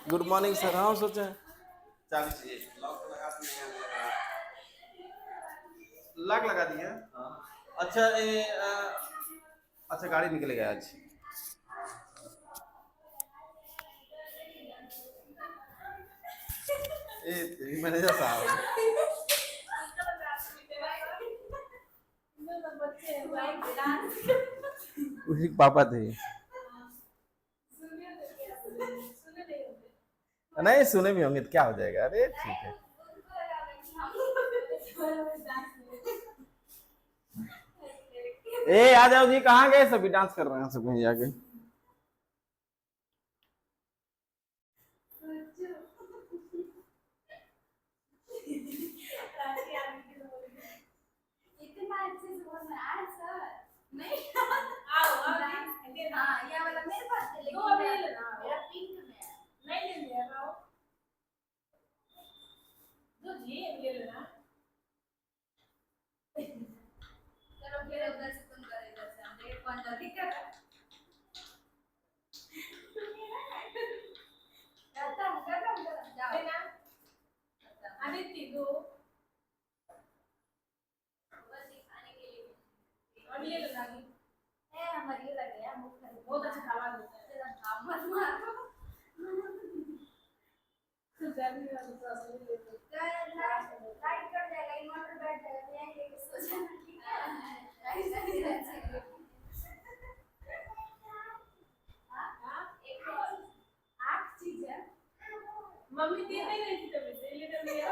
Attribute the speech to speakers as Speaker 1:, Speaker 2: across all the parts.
Speaker 1: Good morning sir. हाँ सोचे
Speaker 2: 40 lock लगा दिया, लॉक लगा दिया। अच्छा अच्छा गाड़ी निकल गया आज। मैनेजर साहब उसी के पापा थे। नहीं सुने भी होंगे तो क्या हो जाएगा। अरे ठीक है। ए आ जाओ जी, कहाँ गए? सभी डांस कर रहे हैं सब कहीं जाके।
Speaker 1: मम्मी दे नहीं रही थी तभी से लेकर लिया।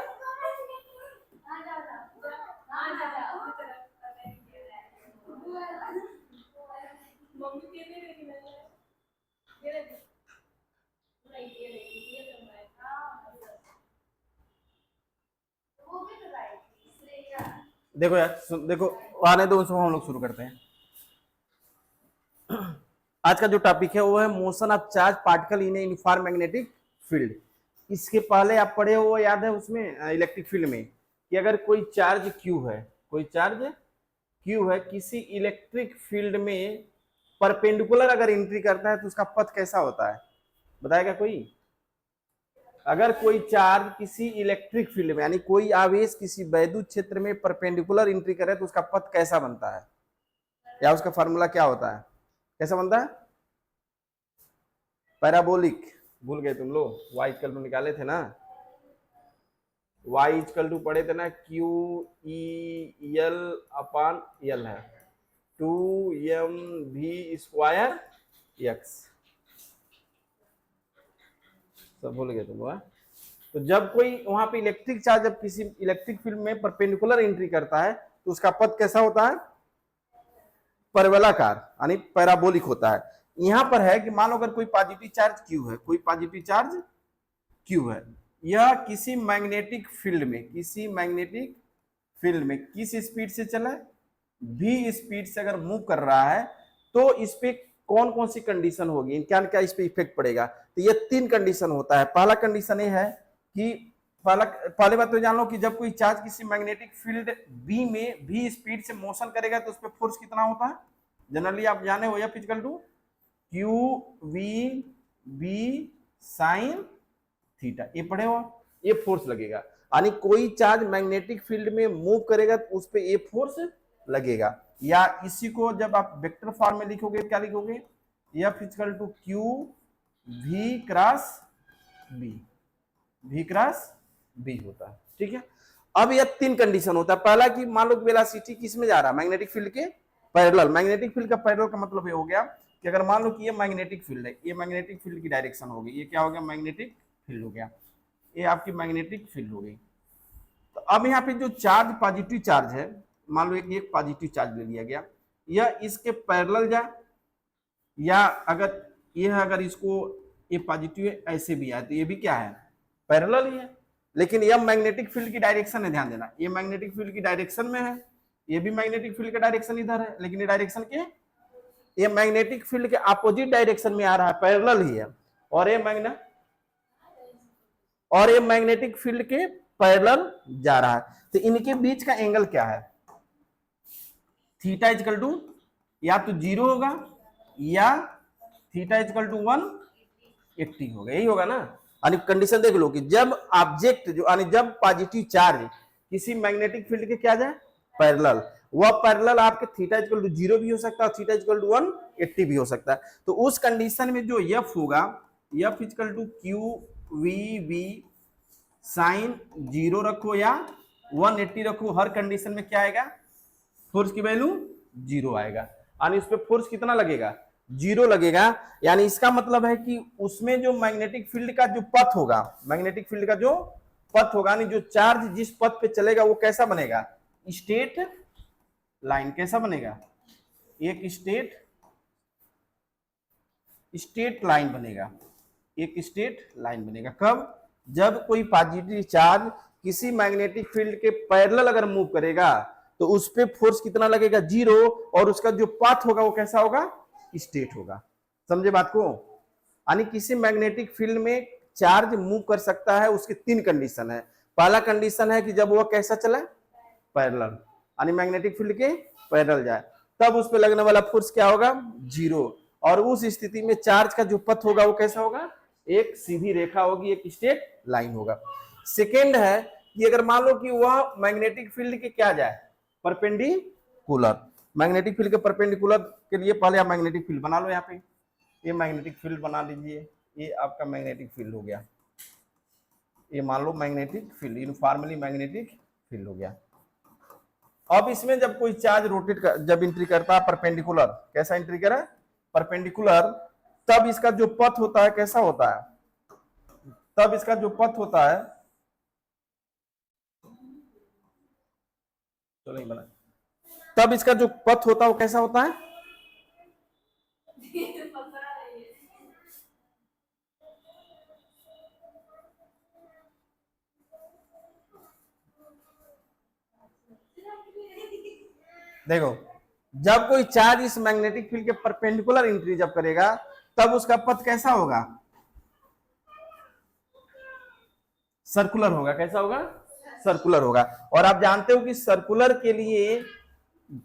Speaker 1: मम्मी दे नहीं रही थी मैंने दे रही थी। नहीं दे रही थी ये सब मैं
Speaker 2: देखो यार देखो, आने दो उसको, हम लोग शुरू करते हैं। आज का जो टॉपिक है वो है motion of charge particle in a uniform magnetic field. इसके पहले आप पढ़े हो, याद है उसमें इलेक्ट्रिक फील्ड में, कि अगर कोई चार्ज क्यू है, कोई चार्ज क्यू है किसी इलेक्ट्रिक फील्ड में परपेंडिकुलर अगर एंट्री करता है तो उसका पथ कैसा होता है? बताएगा कोई? अगर कोई चार्ज किसी इलेक्ट्रिक फील्ड में, यानी कोई आवेश किसी वैद्युत क्षेत्र में परपेंडिकुलर एंट्री करे तो उसका पथ कैसा बनता है, या उसका फॉर्मूला क्या होता है, कैसा बनता है? पैराबोलिक। भूल गए तुम लोग? y इक्वल टू निकाले थे ना, y इक्वल टू पढ़े थे ना, क्यू ई एल अपान एल है 2mv स्क्वायर एक्स। सब भूल गए तुम लोग? तो जब कोई वहां पे इलेक्ट्रिक चार्ज जब किसी इलेक्ट्रिक फील्ड में परपेंडिकुलर एंट्री करता है तो उसका पथ कैसा होता है? परवलयाकार, यानी पैराबोलिक होता है। यहां पर है कि मान लो अगर कोई पॉजिटिव चार्ज क्यू है, कोई पॉजिटिव चार्ज क्यू है, यह किसी मैग्नेटिक फील्ड में, किसी मैग्नेटिक फील्ड में किस स्पीड से चला है? v स्पीड से अगर मूव कर रहा है तो इस पे कौन कौन सी कंडीशन होगी, क्या क्या इस पे इफेक्ट पड़ेगा? तो ये 3 कंडीशन होता है। पहला कंडीशन ये है कि पहले बात तो जान लो कि जब कोई चार्ज किसी मैग्नेटिक फील्ड बी में v स्पीड से मोशन करेगा तो उस पर फोर्स कितना होता है? जनरली आप जाने हो, F equal to Q V B sine theta, ये पढ़े हो? ये फोर्स लगेगा, यानी कोई चार्ज मैग्नेटिक फील्ड में मूव करेगा तो उस पर ये फोर्स लगेगा। या इसी को जब आप वेक्टर फॉर्म में लिखोगे क्या लिखोगे? F equal to Q V cross B, V cross B होता है। ठीक है, अब यह 3 कंडीशन होता है। पहला कि मान लो वेलोसिटी किस में जा रहा है? मैग्नेटिक फील्ड के पैरेलल। मैग्नेटिक फील्ड का पैरेलल का मतलब ये हो गया कि अगर मान लो कि ये मैग्नेटिक फील्ड है, ये मैग्नेटिक फील्ड की डायरेक्शन होगी, ये क्या हो गया? मैग्नेटिक फील्ड हो गया, ये आपकी मैग्नेटिक फील्ड हो गई। तो अब यहाँ पे जो चार्ज पॉजिटिव चार्ज है, मान लो एक पॉजिटिव चार्ज ले लिया गया, यह इसके पैरेलल जा, या अगर यह अगर इसको ये पॉजिटिव है ऐसे भी आए तो ये भी क्या है? पैरेलल ही है। लेकिन यह मैग्नेटिक फील्ड की डायरेक्शन है, ध्यान देना, ये मैग्नेटिक फील्ड की डायरेक्शन में है, ये भी मैग्नेटिक फील्ड का डायरेक्शन इधर है, लेकिन ये डायरेक्शन के, ये मैग्नेटिक फील्ड के अपोजिट डायरेक्शन में आ रहा है, पैरेलल ही है। और ये मैग्नेटिक फील्ड के पैरेलल जा रहा है। तो इनके बीच का एंगल क्या है? थीटा इक्वल टू या तो 0 होगा या थीटा इक्वल टू 180 होगा, यही होगा ना। यानी कंडीशन देख लो कि जब ऑब्जेक्ट जो यानी जब पॉजिटिव चार्ज किसी मैग्नेटिक फील्ड के क्या जाए पैरेलल, वह पैरेलल आपके थीटा इक्वल टू 0 भी हो सकता है, थीटा इक्वल टू 180 भी हो सकता है। तो उस कंडीशन में जो एफ होगा, F equal to Q V B sine 0 रखो या 180 रखो, हर कंडीशन में क्या आएगा, फोर्स की वैल्यू 0 आएगा। यानी इस पे फोर्स कितना लगेगा, 0 लगेगा। यानी इसका मतलब है कि उसमें जो मैग्नेटिक फील्ड का जो पथ होगा, मैग्नेटिक फील्ड का जो पथ होगा, यानी जो चार्ज जिस पथ पे चलेगा वो कैसा बनेगा, स्ट्रेट लाइन। कैसा बनेगा, एक स्ट्रेट लाइन बनेगा, एक स्ट्रेट लाइन बनेगा। कब, जब कोई पॉजिटिव चार्ज किसी मैग्नेटिक फील्ड के पैरेलल अगर मूव करेगा तो उस पे फोर्स कितना लगेगा, 0, और उसका जो पाथ होगा वो कैसा होगा, स्ट्रेट होगा। समझे बात को। यानी किसी मैग्नेटिक फील्ड में चार्ज मूव कर सकता है, उसकी 3 कंडीशन है। पहला कंडीशन है कि जब वह कैसा चला, पैरेलल, यानी मैग्नेटिक फील्ड के पैरेलल जाए, तब उस पे लगने वाला फोर्स क्या होगा, 0, और उस स्थिति में चार्ज का जो पथ होगा वो कैसा होगा, एक सीधी रेखा होगी, एक स्ट्रेट लाइन होगा। सेकेंड है कि अगर मान लो कि वह मैग्नेटिक फील्ड के क्या जाए, परपेंडिकुलर, मैग्नेटिक फील्ड के परपेंडिकुलर के लिए पहले आप मैग्नेटिक फील्ड बना लो। यहाँ पे ये मैग्नेटिक फील्ड बना लीजिए, ये आपका मैग्नेटिक फील्ड हो गया, ये मान लो magnetic field, uniformly magnetic field हो गया। अब इसमें जब कोई चार्ज रोटेट कर, जब एंट्री करता है परपेंडिकुलर, कैसा एंट्री करे, परपेंडिकुलर, तब इसका जो पथ होता है कैसा होता है, तब इसका जो पथ होता है, तो नहीं बना, तब इसका जो पथ होता है वो कैसा होता है, देखो जब कोई चार्ज इस मैग्नेटिक फील्ड के परपेंडिकुलर एंट्री जब करेगा तब उसका पथ कैसा होगा, सर्कुलर होगा। कैसा होगा, सर्कुलर होगा। और आप जानते हो कि सर्कुलर के लिए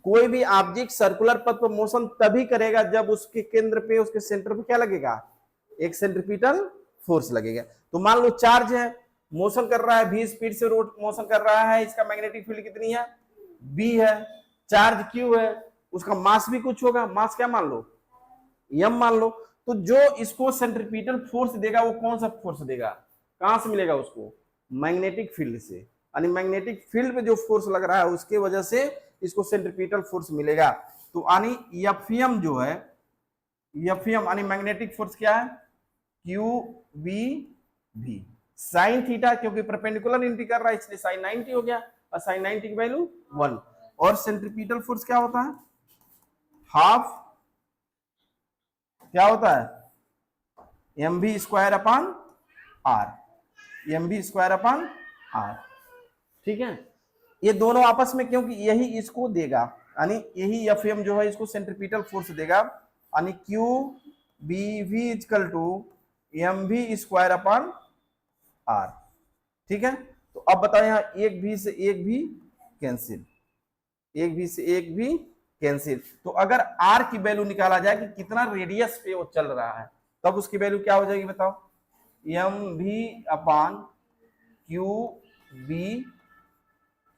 Speaker 2: कोई भी ऑब्जेक्ट सर्कुलर पथ पर मोशन तभी करेगा जब उसके केंद्र पे, उसके सेंटर पे क्या लगेगा, एक सेंट्रीपिटल फोर्स लगेगा। तो मान लो चार्ज है, मोशन कर रहा है, v स्पीड से रोड मोशन कर रहा है, इसका मैग्नेटिक फील्ड कितनी है, b है, चार्ज q है, उसका मास भी कुछ होगा, मास क्या मान लो, m मान लो। तो जो इसको सेंट्रीपिटल फोर्स देगा वो कौन सा फोर्स देगा, कहां से मिलेगा उसको, मैग्नेटिक फील्ड से। यानी मैग्नेटिक फील्ड पे जो फोर्स लग रहा है उसके वजह से इसको सेंट्रीपिटल फोर्स मिलेगा। तो यानी एफएम जो है, एफएम यानी मैग्नेटिक फोर्स क्या है, क्यू बी भी साइन थीटा, क्योंकि परपेंडिकुलर एंट्री कर रहा है इसलिए साइन 90 हो गया, और साइन 90 की वैल्यू 1। और सेंट्रीपिटल फोर्स क्या होता है, हाफ क्या होता है, M B square upon R, M B square upon R. ठीक है, ये दोनों आपस में, क्योंकि यही इसको देगा, यानी यही एफएम जो है इसको सेंट्रीपिटल फोर्स देगा, यानी Q B V equal to M B square upon R. ठीक है, तो अब बताओ यहाँ एक भी से एक भी कैंसिल, एक भी से एक भी कैंसिल। तो अगर आर की वैल्यू निकाला जाए कि कितना रेडियस पे वो चल रहा है, तब उसकी वैल्यू क्या हो जाएगी बताओ, एम भी upon Q B,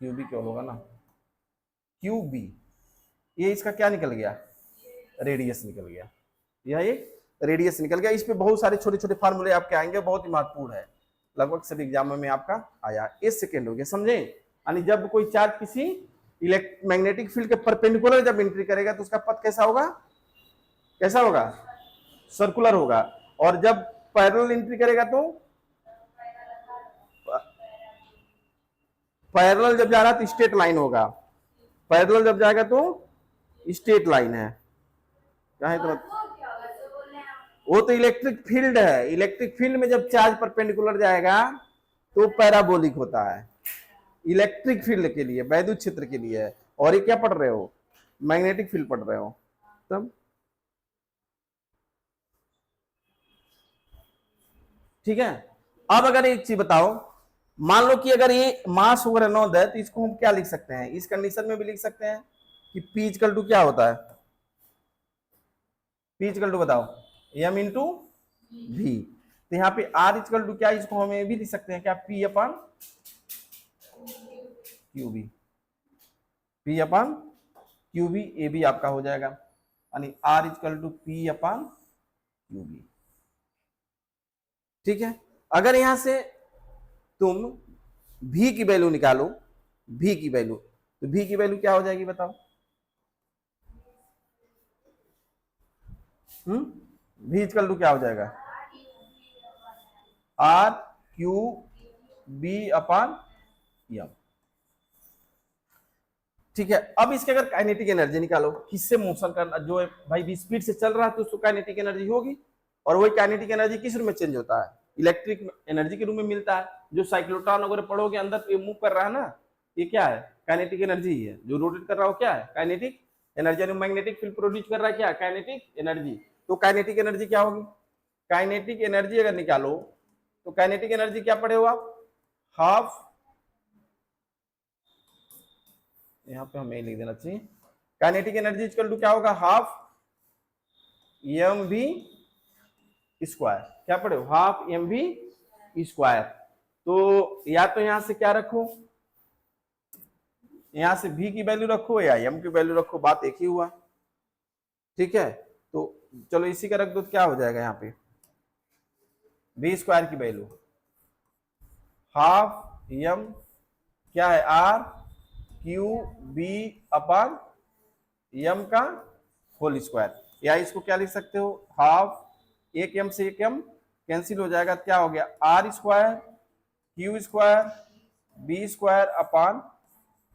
Speaker 2: Q B क्या होगा ना, क्यू बी, ये इसका क्या निकल गया, रेडियस निकल गया, यह एक रेडियस निकल गया। इस पे बहुत सारे छोटे छोटे फार्मूले आपके आएंगे, बहुत ही महत्वपूर्ण है, लगभग सभी एग्जामों में आपका आया। 1 सेकेंड हो गया, समझे। यानी जब कोई चार्ज किसी मैग्नेटिक फील्ड के परपेंडिकुलर जब एंट्री करेगा तो उसका पथ कैसा होगा, कैसा होगा, सर्कुलर होगा। और जब पैरेलल एंट्री करेगा तो पैरेलल जब जा रहा है तो स्ट्रेट लाइन होगा, पैरेलल जब जाएगा तो स्ट्रेट लाइन है। चाहे तो वो तो इलेक्ट्रिक फील्ड है, इलेक्ट्रिक फील्ड में जब चार्ज परपेंडिकुलर जाएगा तो पैराबोलिक होता है, इलेक्ट्रिक फील्ड के लिए, वैद्युत क्षेत्र के लिए है। और ये क्या पढ़ रहे हो, मैग्नेटिक फील्ड पढ़ रहे हो तब। ठीक है, अब अगर एक चीज बताओ, मान लो कि अगर ये मास ओवर एनोड है तो इसको हम क्या लिख सकते हैं, इस कंडीशन में भी लिख सकते हैं कि P इक्वल टू क्या होता है, P इक्वल टू बताओ, m इंटू वी। तो यहाँ पे R इक्वल टू क्या, इसको हम ये भी लिख सकते हैं क्या, P upon QB, P upon QB, ये भी आपका हो जाएगा, यानी R equal to P upon QB। ठीक है, अगर यहां से तुम V की वैल्यू निकालो, V की वैल्यू, तो V की वैल्यू क्या हो जाएगी बताओ, V इक्वल टू क्या हो जाएगा, R Q B अपन M। ठीक है, अब इसके अगर काइनेटिक एनर्जी निकालो, किससे मोशन करना, जो है भाई स्पीड से चल रहा है तो उसको काइनेटिक एनर्जी होगी, और वही काइनेटिक एनर्जी किस रूप में चेंज होता है, इलेक्ट्रिक एनर्जी के रूप में मिलता है। जो साइक्लोट्रॉन वगैरह पढ़ोगे अंदर ये मूव कर रहा है ना, ये क्या है, काइनेटिक एनर्जी ही है। जो रोटेट कर रहा हो क्या है, kinetic energy. Magnetic field produce कर रहा है क्या, काइनेटिक एनर्जी। तो काइनेटिक एनर्जी क्या होगी, काइनेटिक एनर्जी अगर निकालो तो काइनेटिक एनर्जी क्या पढ़े हो आप, हाफ, यहाँ पे हमें लिख देना चाहिए, काइनेटिक एनर्जी इक्वल टू क्या होगा, हाफ mv स्क्वायर। क्या पढ़े हो, हाफ mv स्क्वायर। तो या तो यहां से क्या रखो, यहां से v की वैल्यू रखो या m की वैल्यू रखो, बात एक ही हुआ। ठीक है, तो चलो इसी का रख दो, तो क्या हो जाएगा यहाँ पे, v स्क्वायर की वैल्यू हाफ m क्या है, r क्यू बी अपन m का होल स्क्वायर, या इसको क्या लिख सकते हो, हाफ, एक m से एक m कैंसिल हो जाएगा, क्या हो गया, r square Q square B square upon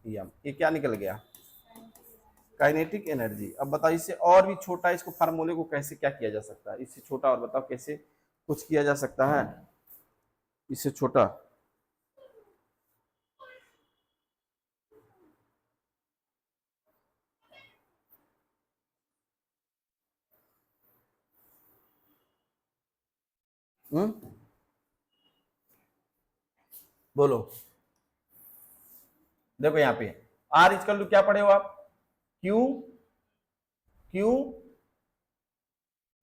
Speaker 2: m। ये क्या निकल गया, काइनेटिक एनर्जी। अब बताओ इससे और भी छोटा इसको फार्मूले को कैसे क्या किया जा सकता है, इससे छोटा और बताओ कैसे कुछ किया जा सकता है इससे छोटा। बोलो, देखो यहाँ पे R इक्वल टू क्या पढ़े हो आप, Q Q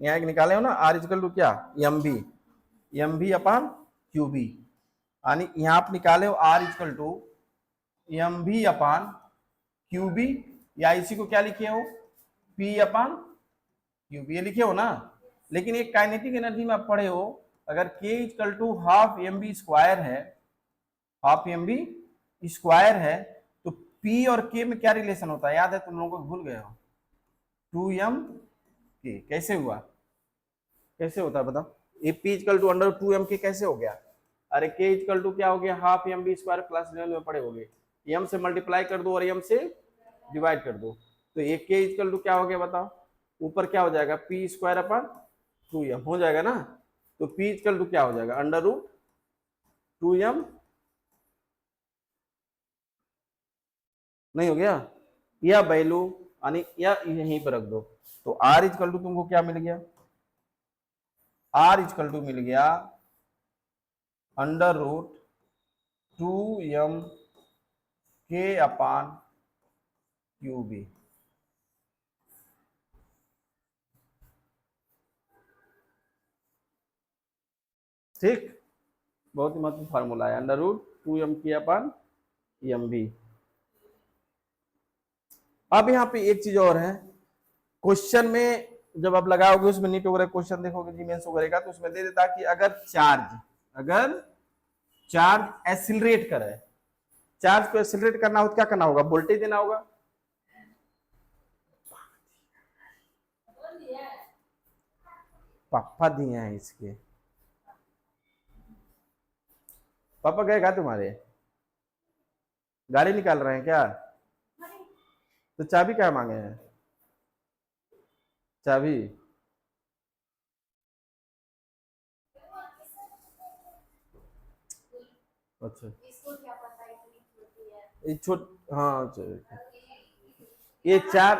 Speaker 2: यहाँ निकाले हो ना, R इक्वल टू क्या, एम भी अपन क्यू बी, यानी यहाँ आप निकाले हो R इक्वल टू एम भी अपन क्यू बी, या इसी को क्या लिखे हो, P अपन क्यू बी, ये लिखे हो ना। लेकिन एक काइनेटिक एनर्जी में आप पढ़े हो, अगर K equal to half M B square है, हाफ एम बी स्क्वायर है, तो P और K में क्या रिलेशन होता है, याद है तुम लोगों को, भूल गए हो, 2m K। कैसे हुआ, कैसे होता है बताओ, ये P equal to under 2m K कैसे हो गया, अरे K इक्वल टू क्या हो गया, half M B square, class 11 में पढ़े होगे, m से मल्टीप्लाई कर दो और m से डिवाइड कर दो, तो एक K इक्वल टू क्या हो गया बताओ, ऊपर क्या हो जाएगा, P स्क्वायर अपन 2m हो जाएगा ना। तो P इक्वल टू क्या हो जाएगा, अंडर रूट 2m, नहीं हो गया, या वैल्यू यानी या यहीं पर रख दो, तो R इक्वल टू तुमको क्या मिल गया, R इक्वल टू मिल गया अंडर रूट 2m K अपान QB। ठीक, बहुत ही महत्वपूर्ण फार्मूला है, अंडर रूट 2m K अपान MB। अब यहाँ पे एक चीज और है, क्वेश्चन में जब आप लगाओगे उसमें नीट वगैरह क्वेश्चन देखोगे जीमेंस वगैरह का, तो उसमें दे देता कि अगर चार्ज एक्सिलरेट करे, चार्ज को एक्सिलरेट करना हो तो क्या करना होगा, वोल्टेज देना होगा। पापा दिए हैं इसके, पापा गए क्या तुम्हारे, गाड़ी निकाल रहे हैं क्या, तो चाबी क्या मांगे हैं, चाबी, अच्छा ये छोट, हाँ ये चार,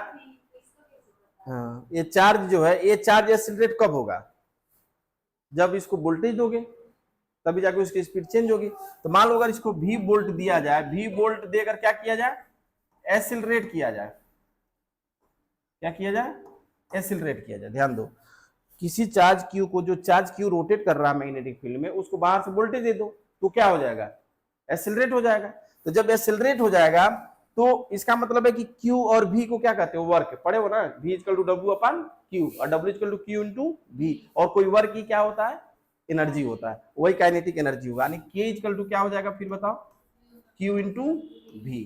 Speaker 2: हाँ ये चार्ज जो है, ये चार्ज एक्सिलरेट कब होगा, जब इसको वोल्टेज दोगे तभी जाके उसकी स्पीड चेंज होगी। तो मान लो अगर इसको V वोल्ट दिया जाए, V वोल्ट देकर क्या किया जाए, एक्सिलरेट किया जाए, क्या किया जाए, एक्सिलरेट किया जाए। ध्यान दो, किसी चार्ज क्यू को, जो चार्ज क्यू रोटेट कर रहा है मैग्नेटिक फील्ड में, उसको बाहर से वोल्टेज दे दो तो क्या हो जाएगा, एक्सेलरेट हो जाएगा। तो जब एक्सेलरेट हो जाएगा तो इसका मतलब है कि Q और V को क्या कहते हो, वर्क, पढ़े हो ना, V equal to W upon Q और W equal to Q into V, और कोई वर्क की क्या होता है, एनर्जी होता है, वही काइनेटिक एनर्जी होगा, यानी K इक्वल टू क्या हो जाएगा फिर बताओ, Q इंटू V,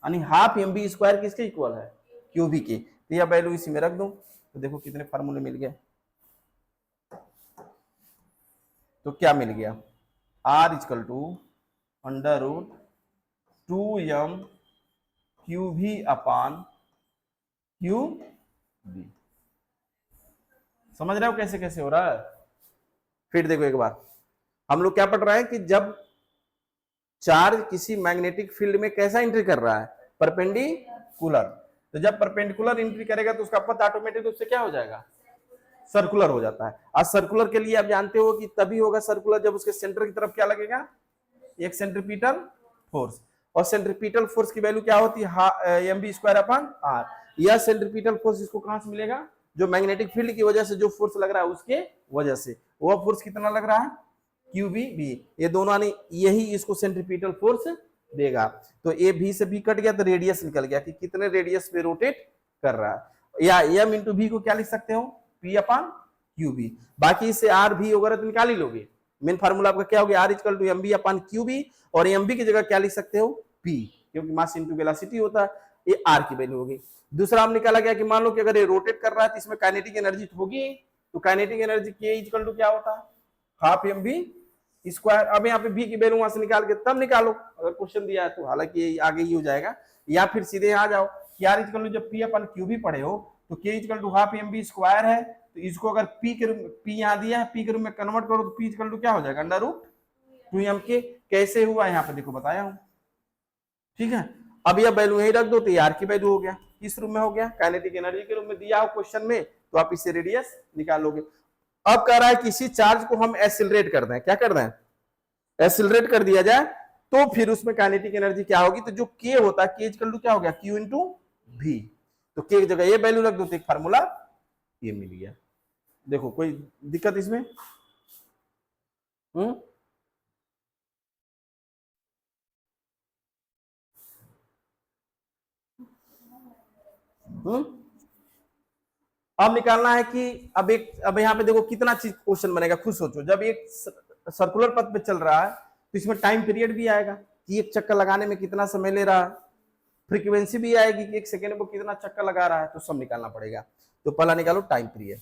Speaker 2: यानी हाफ एम बी स्क्वायर किसके इक्वल है, क्यू बी के। तो यह वैल्यू इसी में रख दो, तो देखो कितने फार्मूले मिल गए। तो क्या मिल गया, R equal to under root 2m Q भी अपान क्यू बी। समझ रहे हो कैसे कैसे हो रहा है। फिर देखो एक बार, हम लोग क्या पढ़ रहे हैं कि जब चार्ज किसी मैग्नेटिक फील्ड में कैसा एंट्री कर रहा है, परपेंडिकुलर, तो जब परपेंडिकुलर एंट्री करेगा तो उसका पथ ऑटोमेटिक रूप से क्या हो जाएगा, सर्कुलर हो जाता है। और सर्कुलर के लिए आप जानते हो कि तभी होगा सर्कुलर जब उसके सेंटर की तरफ क्या लगेगा, एक सेंट्रीपिटल फोर्स, और सेंट्रीपिटल फोर्स की वैल्यू क्या होती है, M B square upon R. यह सेंट्रीपिटल फोर्स इसको कहां से मिलेगा, जो मैग्नेटिक फील्ड की वजह से जो फोर्स लग रहा है उसके वजह से, वह फोर्स कितना लग रहा है, क्यू बी बी, ये दोनों ने यही इसको सेंट्रीपिटल फोर्स देगा। तो ए बी से बी कट गया तो रेडियस निकल गया कि कितने रेडियस पे रोटेट कर रहा है, या एम इंटू बी को क्या लिख सकते हो, पी अपॉन क्यू बी। बाकी इससे आर भी वगैरह तो निकाल ही लोगे। मेन फार्मूला आपका क्या हो गया, R equal to M B upon Q B, और एम बी की जगह क्या लिख सकते हो, पी, क्योंकि मास इंटू वेलोसिटी होता है, ये आर की वैल्यू होगी। दूसरा हम निकाला गया कि मान लो कि अगर ये रोटेट कर रहा है तो इसमें काइनेटिक एनर्जी होगी, तो काइनेटिक एनर्जी के इक्वल टू क्या होता है, हाफ एम बी स्क्वायर। अब यहाँ पे बी की वैल्यू वहां से निकाल के तब निकालो अगर क्वेश्चन दिया है तो, हालांकि आगे ही हो जाएगा, या फिर सीधे आ जाओ कि आर इक्वल टू जब पी अपन क्यू भी पढ़े हो तो K equal to half M B square है, तो इसको अगर पी के रूप, पी यहाँ दिया है, पी के रूप में कन्वर्ट करो तो पी इक्वल टू क्या हो जाएगा, अंडर रूट 2m के। कैसे हुआ यहाँ पे देखो बताया हूं, ठीक है। अब यह वैल्यू यही रख दो तो आर की वैल्यू हो गया, किस रूप में हो गया, काइनेटिक एनर्जी के रूप में दिया हो क्वेश्चन में, तो आप इससे रेडियस निकालोगे। अब कह रहा है किसी चार्ज को हम एक्सिलरेट कर दें, क्या कर दें, एक्सिलरेट कर दिया जाए, तो फिर उसमें काइनेटिक एनर्जी क्या होगी, तो जो के होता है, के इक्वल टू क्या हो गया, क्यू इंटू भी, तो के की जगह ये वैल्यू रख दो तो एक फार्मूला ये मिल गया। देखो कोई दिक्कत इसमें, हम्म, अब निकालना है कि अब यहाँ पे देखो कितना चीज क्वेश्चन बनेगा, खुद सोचो। जब एक सर्कुलर पथ पे चल रहा है तो इसमें टाइम पीरियड भी आएगा कि एक चक्कर लगाने में कितना समय ले रहा है, फ्रीक्वेंसी भी आएगी कि एक सेकेंड में कितना चक्कर लगा रहा है, तो सब निकालना पड़ेगा। तो पहला निकालो टाइम पीरियड,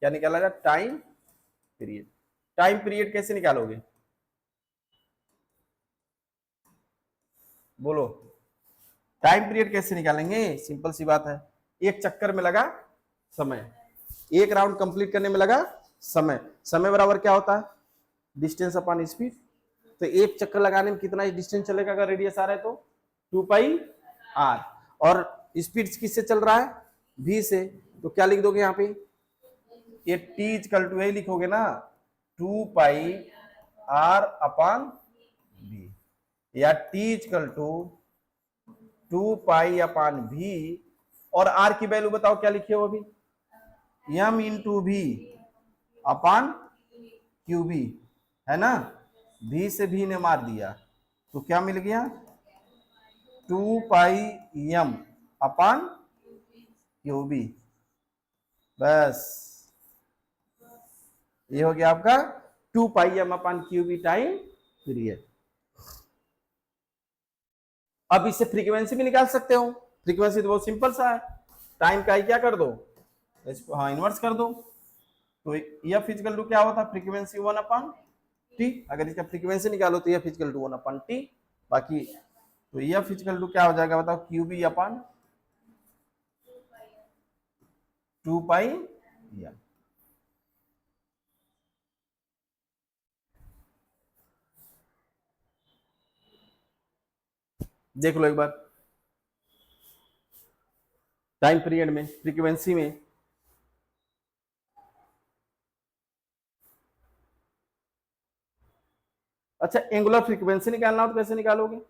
Speaker 2: क्या निकाला जाए, टाइम पीरियड। टाइम पीरियड कैसे निकालोगे, बोलो, टाइम पीरियड कैसे निकालेंगे, सिंपल सी बात है, एक चक्कर में लगा समय, एक राउंड कंप्लीट करने में लगा समय, समय बराबर क्या होता है, डिस्टेंस अपॉन स्पीड। तो एक चक्कर लगाने में कितना डिस्टेंस चलेगा अगर रेडियस आ रहा है तो 2 पाई आर, और स्पीड किससे चल रहा है, v से, तो क्या लिख दोगे यहाँ पे, ये t इक्वल टू यही लिखोगे ना, 2 पाई आर अपॉन v, या t equal to 2 pi upon v, और r की वैल्यू बताओ क्या लिखे हो अभी, m into v upon Q B, है ना, v से v ने मार दिया तो क्या मिल गया, 2 pi m upon Q B, बस ये हो गया आपका 2 pi m upon Q B time period. अब इससे फ्रीक्वेंसी भी निकाल सकते हो, फ्रीक्वेंसी तो बहुत सिंपल सा है, टाइम का ही क्या कर दो, इसको हाँ इनवर्स कर दो, तो यह फिजिकल टू क्या होता है, फ्रीक्वेंसी 1 अपॉन टी, अगर इसका फ्रीक्वेंसी निकालो तो यह फिजिकल टू 1 अपॉन टी, बाकी तो यह फिजिकल टू क्या हो जाएगा बताओ, क्यू बी अपॉन 2 पाई एम। देख लो एक बार, टाइम पीरियड में, फ्रीक्वेंसी में, अच्छा एंगुलर फ्रीक्वेंसी निकालना हो तो कैसे निकालोगे,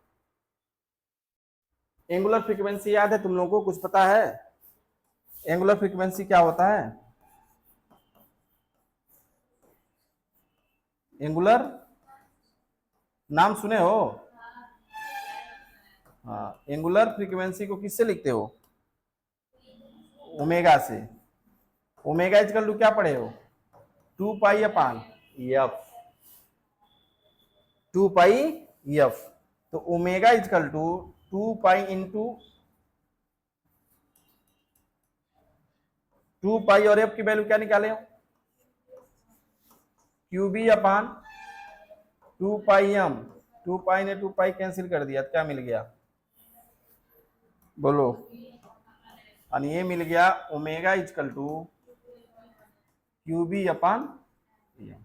Speaker 2: एंगुलर फ्रीक्वेंसी याद है तुम लोगों को, कुछ पता है, एंगुलर फ्रीक्वेंसी क्या होता है? एंगुलर नाम सुने हो? हाँ, एंगुलर फ्रीक्वेंसी को किससे लिखते हो? ओमेगा से। ओमेगा इजकल टू क्या पढ़े हो? 2 pi upon F. 2 pi F. तो omega equal to 2 pi into 2 pi और एफ की वैल्यू क्या निकाले हो? क्यूबी अपान 2 पाई एम। 2 पाई ने 2 पाई कैंसिल कर दिया, क्या मिल गया? बोलो। और ये मिल गया omega equal to Q B upon M,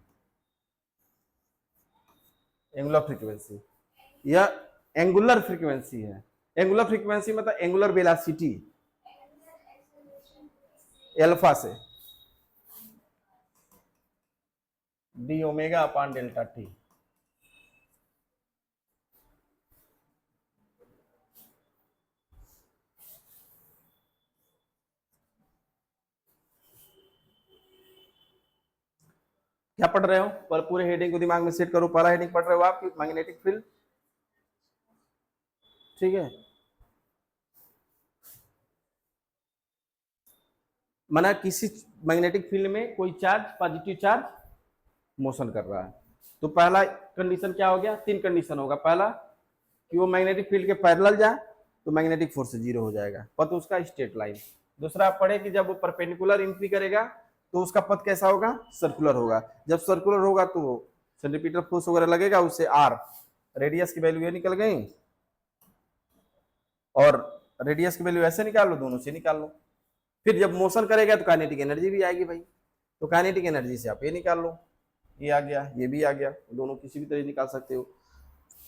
Speaker 2: angular frequency. यह एंगुलर फ्रीक्वेंसी है। एंगुलर फ्रीक्वेंसी मतलब एंगुलर वेलोसिटी एल्फा से D omega upon delta T. क्या पढ़ रहे हो? पर पूरे हेडिंग को दिमाग में सेट करो। पहला हेडिंग पढ़ रहे हो आप मैग्नेटिक फील्ड, ठीक है। माना किसी मैग्नेटिक फील्ड में कोई चार्ज, पॉजिटिव चार्ज मोशन कर रहा है, तो पहला कंडीशन क्या हो गया? 3 कंडीशन होगा। पहला कि वो मैग्नेटिक फील्ड के पैरेलल जाए तो मैग्नेटिक फोर्स 0 हो जाएगा, पथ उसका स्ट्रेट लाइन। दूसरा पढ़े कि जब वो परपेंडिकुलर एंट्री करेगा तो उसका पथ कैसा होगा? सर्कुलर होगा। जब सर्कुलर होगा तो सेंट्रीपिटल फोर्स वगैरह लगेगा, उससे आर, रेडियस की वैल्यू ये निकल गई, और रेडियस की वैल्यू ऐसे निकाल लो, दोनों से निकाल लो। फिर जब मोशन करेगा तो काइनेटिक एनर्जी भी आएगी भाई, तो काइनेटिक एनर्जी से आप ये निकाल लो, ये आ गया, ये भी आ गया, दोनों किसी भी तरह निकाल सकते हो।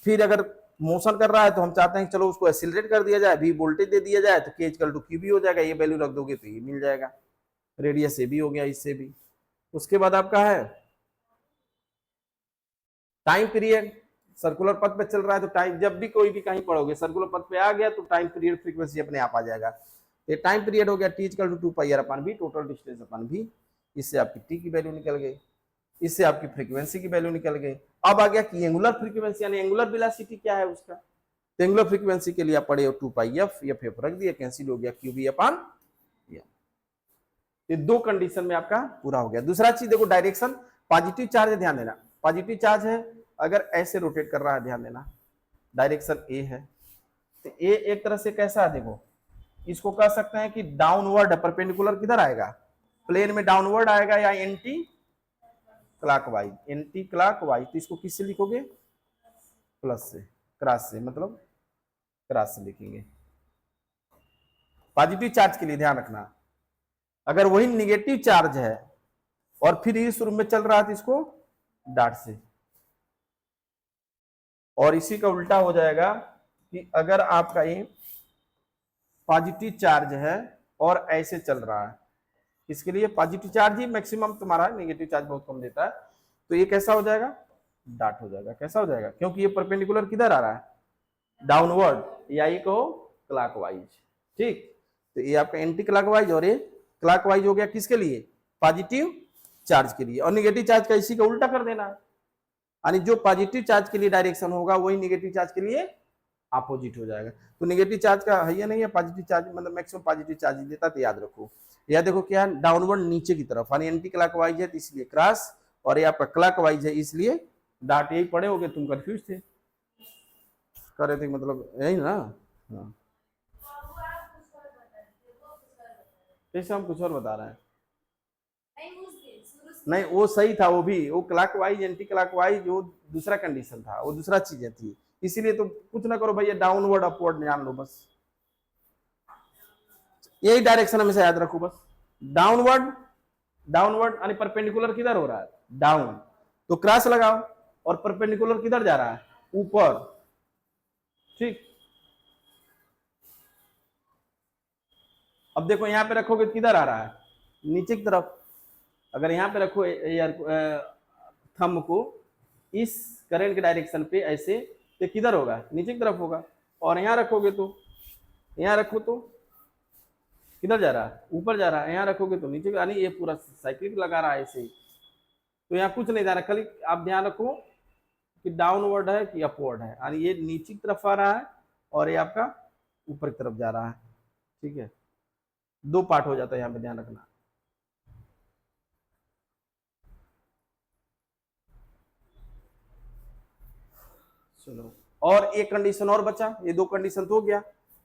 Speaker 2: फिर अगर मोशन कर रहा है तो हम चाहते हैं कि चलो उसको एक्सीलरेट कर दिया जाए, भी वोल्टेज दे दिया जाए, तो के इक्वल टू क्यू भी हो जाएगा, ये वैल्यू रख दोगे तो ये मिल जाएगा। रेडियस से भी हो गया, इससे भी। उसके बाद आपका है टाइम पीरियड। सर्कुलर पथ पे चल रहा है तो टाइम, जब भी कोई भी कहीं पढ़ोगे सर्कुलर पथ पे आ गया तो टाइम पीरियड फ्रीक्वेंसी अपने आप आ जाएगा। ये टाइम पीरियड हो गया T equal to 2 pi r अपन भी, टोटल डिस्टेंस अपन भी। इससे आपकी टी की वैल्यू निकल गई, इससे आपकी फ्रीक्वेंसी की वैल्यू निकल गई। अब आ गया कि एंगुलर फ्रीक्वेंसी यानी एंगुलर वेलोसिटी क्या है उसका। तो एंगुलर फ्रीक्वेंसी के लिए आप पढ़े हो 2 पाई एफ, एफ रख दिया, कैंसिल हो गया, क्यू बी अपान एम। ये 2 कंडीशन में आपका पूरा हो गया। दूसरा चीज देखो, डायरेक्शन। पॉजिटिव चार्ज है, ध्यान देना, पॉजिटिव चार्ज है, अगर ऐसे रोटेट कर रहा है, ध्यान देना, डायरेक्शन ए है, तो ए एक तरह से कैसा है, देखो इसको कह सकते हैं कि डाउनवर्ड है। परपेंडिकुलर किधर आएगा? प्लेन में डाउनवर्ड आएगा, या एंटी क्लॉकवाइज, एंटी क्लॉकवाइज। तो इसको किससे लिखोगे? प्लस से, क्रॉस से, मतलब क्रॉस से लिखेंगे। पॉजिटिव चार्ज के लिए ध्यान रखना, अगर वही निगेटिव चार्ज है और फिर इस रूम में चल रहा है तो इसको डॉट से। और इसी का उल्टा हो जाएगा कि अगर आपका ये पॉजिटिव चार्ज है और ऐसे चल रहा है, इसके लिए पॉजिटिव चार्ज ही मैक्सिमम तुम्हारा, नेगेटिव चार्ज बहुत कम देता है, तो ये कैसा हो जाएगा? डॉट हो जाएगा। कैसा हो जाएगा? क्योंकि ये परपेंडिकुलर किधर आ रहा है? डाउनवर्ड, या ये कहो क्लॉकवाइज, ठीक। तो ये आपका एंटी क्लॉकवाइज और ये क्लॉकवाइज हो गया, किसके लिए? पॉजिटिव चार्ज के लिए। और निगेटिव चार्ज का इसी का उल्टा कर देना, यानी जो पॉजिटिव चार्ज के लिए डायरेक्शन होगा वही निगेटिव चार्ज के लिए अपोजिट हो जाएगा। तो नेगेटिव चार्ज का है या नहीं है, पॉजिटिव चार्ज मतलब मैक्सिमम पॉजिटिव चार्ज देता, तो याद रखो। या देखो क्या है, डाउनवर्ड नीचे की तरफ, यानी एंटी क्लॉकवाइज है तो इसलिए क्रॉस, और ये आपका क्लॉकवाइज है इसलिए डॉट। यही पढ़े होगे, तुम कंफ्यूज थे, कर रहे थे, मतलब यही ना। हाँ, कैसे हम कुछ और बता रहे हैं? नहीं, वो सही था, वो भी, वो क्लॉकवाइज एंटी क्लॉकवाइज वो दूसरा कंडीशन था, वो दूसरा चीजें थी। इसीलिए तो कुछ ना करो भैया, डाउनवर्ड अपवर्ड जान लो बस, यही डायरेक्शन हमेशा याद रखो बस। डाउनवर्ड, डाउनवर्ड यानी परपेंडिकुलर किधर हो रहा है? डाउन, तो क्रॉस लगाओ। और परपेंडिकुलर किधर जा रहा है? ऊपर, ठीक। अब देखो यहां पे रखोगे किधर आ रहा है? नीचे की तरफ। अगर यहाँ पे रखो थंब को इस करंट के डायरेक्शन पे ऐसे, तो किधर होगा? नीचे की तरफ होगा। और यहाँ रखोगे तो, यहाँ रखो तो किधर जा रहा है, ऊपर जा रहा है, यहाँ रखोगे तो नीचे, यानी ये पूरा साइक्लिक लगा रहा है ऐसे ही, तो यहाँ कुछ नहीं जा रहा, खाली आप ध्यान रखो कि डाउनवर्ड है कि अपवर्ड है, यानी ये नीचे की तरफ आ रहा है और ये आपका ऊपर की तरफ जा रहा है। ठीक है, दो पार्ट हो जाता है यहाँ पे, ध्यान रखना। चलो, और एक कंडीशन और बचा, ये दो कंडीशन तो हो गया।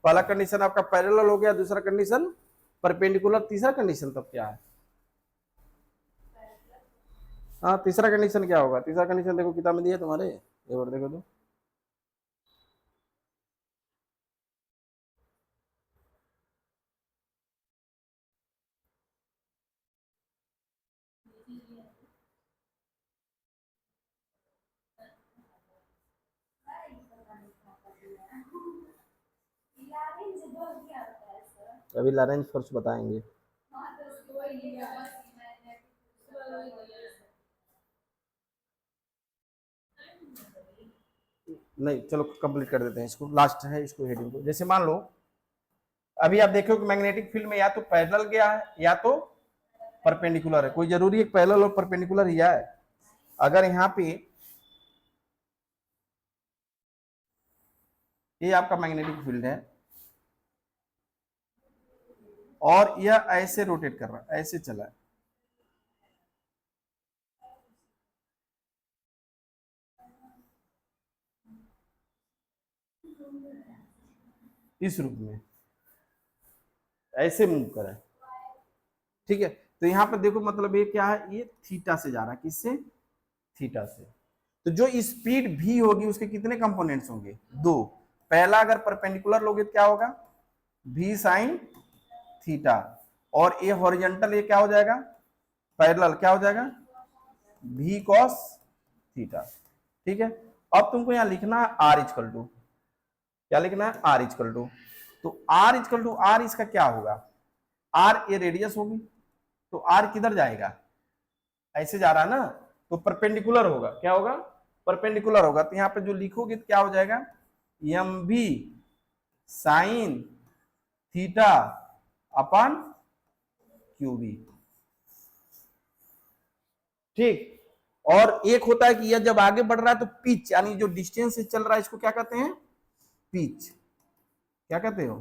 Speaker 2: पहला कंडीशन आपका पैरेलल हो गया, दूसरा कंडीशन परपेंडिकुलर, तीसरा कंडीशन तब क्या है? हाँ, तीसरा कंडीशन क्या होगा? तीसरा कंडीशन देखो किताब में दिया तुम्हारे, एक बार देखो तो। अभी लॉरेंज फोर्स बताएंगे। नहीं, चलो कंप्लीट कर देते हैं इसको, लास्ट है इसको हेडिंग को। जैसे मान लो अभी आप देखो कि मैग्नेटिक फील्ड में या तो पैरेलल गया है या तो परपेंडिकुलर है, कोई जरूरी है पैरेलल और परपेंडिकुलर ही है। अगर यहाँ पे ये आपका मैग्नेटिक फील्ड है और यह ऐसे रोटेट कर रहा है, ऐसे चला है, इस रूप में ऐसे मूव करा है। ठीक है, तो यहाँ पर देखो मतलब ये क्या है, ये थीटा से जा रहा है, किससे? थीटा से। तो जो स्पीड v होगी उसके कितने कंपोनेंट्स होंगे? दो। पहला अगर परपेंडिकुलर लोगे तो क्या होगा? v साइन थीटा, और ये हॉरिजॉन्टल ये क्या हो जाएगा? पैरेलल क्या हो जाएगा? v cos theta. ठीक है, अब तुमको यहाँ लिखना है r इक्वल टू, क्या लिखना है? r इक्वल टू, तो r इक्वल टू r इसका क्या होगा? r ये रेडियस होगी, तो r किधर जाएगा? ऐसे जा रहा है ना, तो परपेंडिकुलर होगा, क्या होगा? परपेंडिकुलर होगा। तो यहाँ पे जो लिखोगे तो क्या हो जाएगा? M B sine theta upon Q B. ठीक, और एक होता है कि यह जब आगे बढ़ रहा है तो पिच, यानी जो डिस्टेंस से चल रहा है इसको क्या कहते हैं? पिच। क्या कहते हो?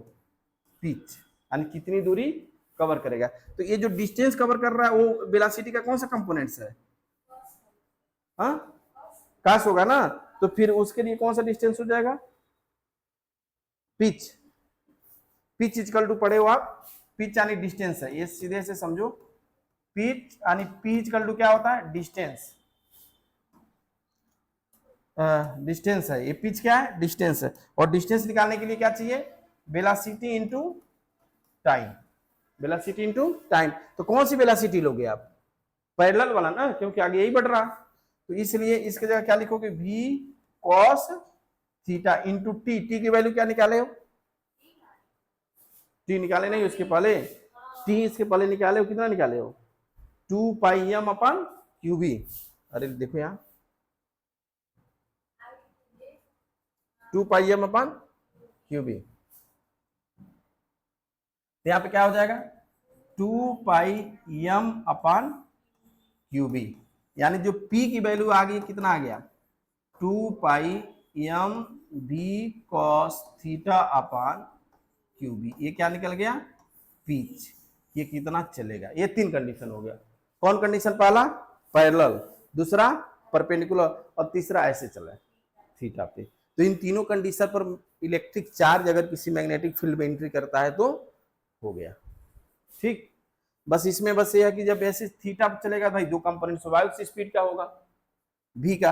Speaker 2: पिच, यानी कितनी दूरी कवर करेगा। तो ये जो डिस्टेंस कवर कर रहा है वो वेलोसिटी का कौन सा कंपोनेंट्स है? हाँ, काश होगा ना, तो फिर उसके लिए कौन सा डिस्टेंस हो जाएगा? पिच। पिच इक्वल टू पढ़े हो आप, पिच यानी डिस्टेंस है, ये सीधे से समझो। पिच यानी पी इक्वल टू क्या होता है? डिस्टेंस। डिस्टेंस है ये, पिच क्या है? डिस्टेंस है। और डिस्टेंस निकालने के लिए क्या चाहिए? Velocity into time. Velocity into time, तो कौन सी वेलोसिटी लोगे आप? पैरेलल वाला ना, क्योंकि आगे यही बढ़ रहा, तो इसलिए इसके जगह क्या लिखोगे? v cos theta into T. T की वैल्यू क्या निकाले हो? टी निकाले नहीं, उसके पहले टी इसके पहले निकाले हो, कितना निकाले हो? 2 पाई एम अपन क्यू बी। अरे देखो यहाँ 2 पाई एम अपन क्यू बी, तो यहाँ पे क्या हो जाएगा? 2 पाई एम अपन क्यू बी, यानी जो p की वैल्यू आ गई कितना आ गया? 2 पाई M B cos theta upon Q B. ये क्या निकल गया? पिच। ये कितना चलेगा? ये तीन कंडीशन हो गया। कौन कंडीशन? पहला पैरेलल, दूसरा परपेंडिकुलर, और तीसरा ऐसे चला थीटा पे। तो इन तीनों कंडीशन पर इलेक्ट्रिक चार्ज अगर किसी मैग्नेटिक फील्ड में एंट्री करता है तो हो गया। ठीक, बस इसमें बस ये है कि जब ऐसे थीटा पे चलेगा भाई, दो कंपोनेंट स्वाभाविक से स्पीड क्या होगा? v का,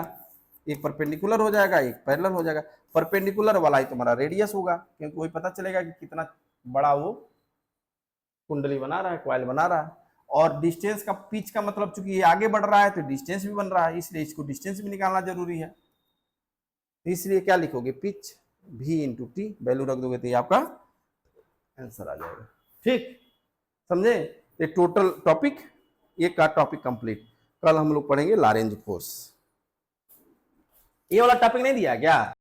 Speaker 2: एक परपेंडिकुलर हो जाएगा, एक पैरेलल हो जाएगा। परपेंडिकुलर वाला ही तुम्हारा रेडियस होगा, क्योंकि वही पता चलेगा कि कितना बड़ा वो कुंडली बना रहा है, कॉइल बना रहा है। और डिस्टेंस का, पिच का मतलब चूंकि ये आगे बढ़ रहा है तो डिस्टेंस भी बन रहा है, इसलिए इसको डिस्टेंस भी निकालना जरूरी है। इसलिए क्या लिखोगे? Pitch v into T, value रख दोगे तो ये आपका आंसर आ जाएगा। ठीक, समझे? ये टोटल टॉपिक, एक का टॉपिक कंप्लीट। कल हम लोग पढ़ेंगे लॉरेंज फोर्स। ये वाला टॉपिक नहीं दिया क्या?